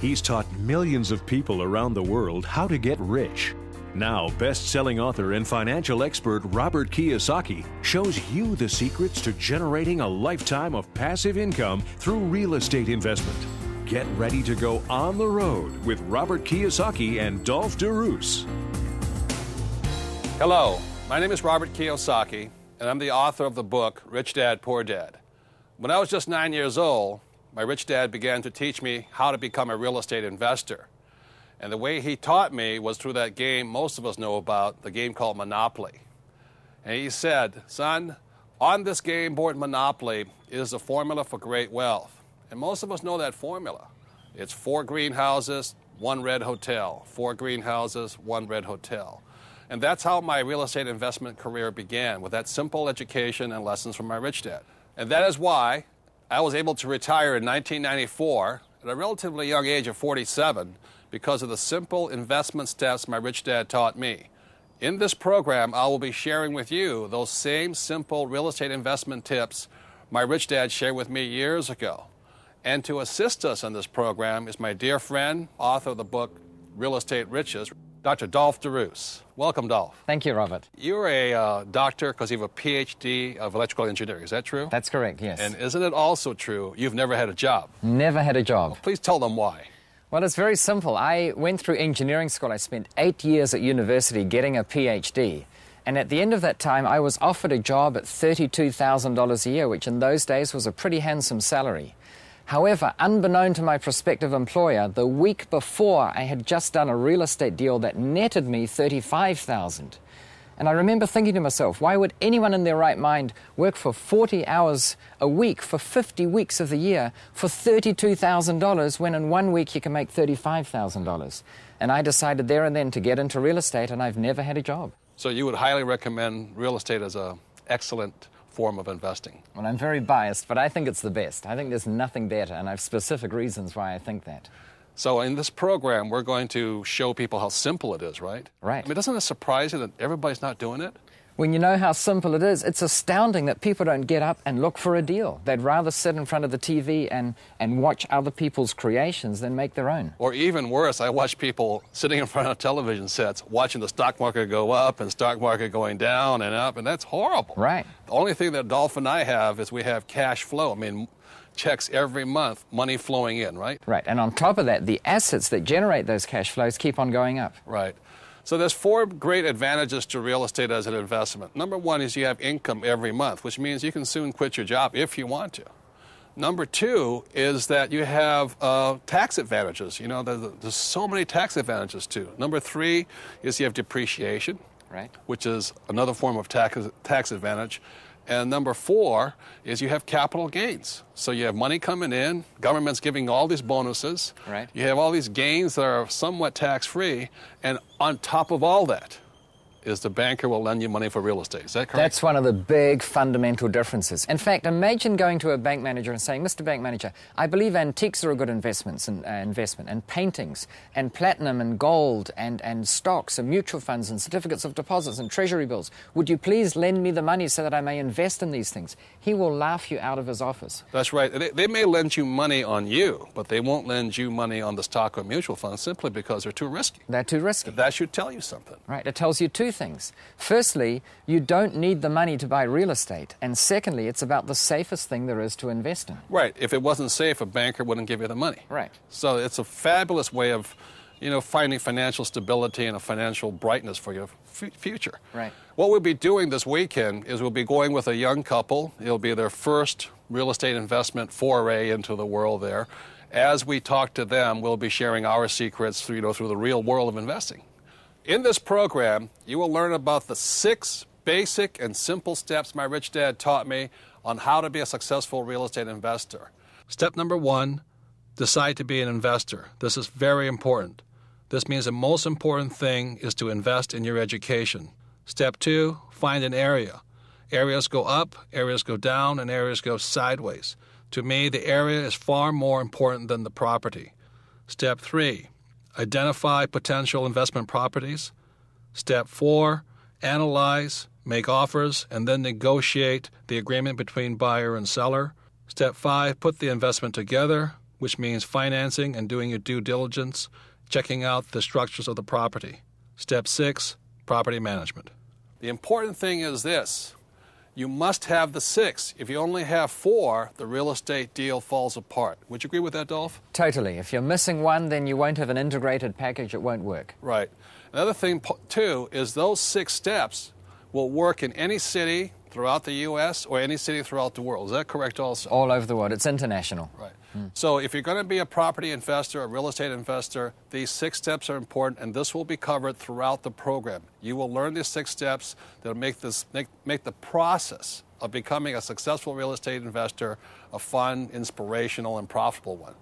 He's taught millions of people around the world how to get rich. Now, best-selling author and financial expert Robert Kiyosaki shows you the secrets to generating a lifetime of passive income through real estate investment. Get ready to go on the road with Robert Kiyosaki and Dolph DeRoos. Hello, my name is Robert Kiyosaki, and I'm the author of the book, Rich Dad, Poor Dad. When I was just 9 years old, my rich dad began to teach me how to become a real estate investor. And the way he taught me was through that game most of us know about, the game called Monopoly. And he said, son, on this game board Monopoly is a formula for great wealth. And most of us know that formula. It's 4 greenhouses, 1 red hotel. 4 greenhouses, 1 red hotel. And that's how my real estate investment career began, with that simple education and lessons from my rich dad. And that is why I was able to retire in 1994 at a relatively young age of 47 because of the simple investment steps my rich dad taught me. In this program, I will be sharing with you those same simple real estate investment tips my rich dad shared with me years ago. And to assist us in this program is my dear friend, author of the book Real Estate Riches, Dr. Dolph DeRoos. Welcome, Dolph. Thank you, Robert. You're a doctor because you have a PhD of electrical engineering. Is that true? That's correct, yes. And isn't it also true you've never had a job? Never had a job. Well, please tell them why. Well, it's very simple. I went through engineering school. I spent 8 years at university getting a PhD. And at the end of that time, I was offered a job at $32,000 a year, which in those days was a pretty handsome salary. However, unbeknown to my prospective employer, the week before I had just done a real estate deal that netted me $35,000. And I remember thinking to myself, why would anyone in their right mind work for 40 hours a week for 50 weeks of the year for $32,000 when in 1 week you can make $35,000? And I decided there and then to get into real estate, and I've never had a job. So you would highly recommend real estate as an excellent form of investing? Well, I'm very biased, but I think it's the best. I think there's nothing better, and I have specific reasons why I think that. So in this program, we're going to show people how simple it is, right? Right. I mean, doesn't it surprise you that everybody's not doing it? When you know how simple it is, it's astounding that people don't get up and look for a deal. They'd rather sit in front of the TV and watch other people's creations than make their own. Or even worse, I watch people sitting in front of television sets watching the stock market go up and stock market going down and up, and that's horrible. Right. The only thing that Dolph and I have is we have cash flow. I mean, checks every month, money flowing in, right? Right, and on top of that, the assets that generate those cash flows keep on going up. Right. So there's 4 great advantages to real estate as an investment. Number 1 is you have income every month, which means you can soon quit your job if you want to. Number 2 is that you have tax advantages. You know, there's so many tax advantages too. Number 3 is you have depreciation, right, which is another form of tax advantage. And number 4 is you have capital gains. So you have money coming in, government's giving all these bonuses. Right. You have all these gains that are somewhat tax-free, and on top of all that is the banker will lend you money for real estate. Is that correct? That's one of the big fundamental differences. In fact, imagine going to a bank manager and saying, Mr. Bank Manager, I believe antiques are a good investment, and paintings, and platinum, and gold, and stocks, and mutual funds, and certificates of deposits, and treasury bills. Would you please lend me the money so that I may invest in these things? He will laugh you out of his office. That's right. They may lend you money on you, but they won't lend you money on the stock or mutual funds simply because they're too risky. They're too risky. That should tell you something. Right. It tells you 2 things. Firstly, you don't need the money to buy real estate. And secondly, it's about the safest thing there is to invest in. Right. If it wasn't safe, a banker wouldn't give you the money. Right. So it's a fabulous way of, finding financial stability and a financial brightness for your future. Right. What we'll be doing this weekend is we'll be going with a young couple. It'll be their first real estate investment foray into the world there. As we talk to them, we'll be sharing our secrets through the real world of investing. In this program, you will learn about the 6 basic and simple steps my rich dad taught me on how to be a successful real estate investor. Step number 1, decide to be an investor. This is very important. This means the most important thing is to invest in your education. Step 2, find an area. Areas go up, areas go down, and areas go sideways. To me, the area is far more important than the property. Step 3, identify potential investment properties. Step 4, analyze, make offers, and then negotiate the agreement between buyer and seller. Step 5, put the investment together, which means financing and doing your due diligence, checking out the structures of the property. Step 6, property management. The important thing is this. You must have the 6. If you only have 4, the real estate deal falls apart. Would you agree with that, Dolph? Totally. If you're missing one, then you won't have an integrated package. It won't work. Right. Another thing, too, is those 6 steps will work in any city throughout the U.S. or any city throughout the world. Is that correct also? All over the world. It's international. Right. So if you're going to be a property investor, a real estate investor, these 6 steps are important, and this will be covered throughout the program. You will learn these 6 steps that will make the process of becoming a successful real estate investor a fun, inspirational, and profitable one.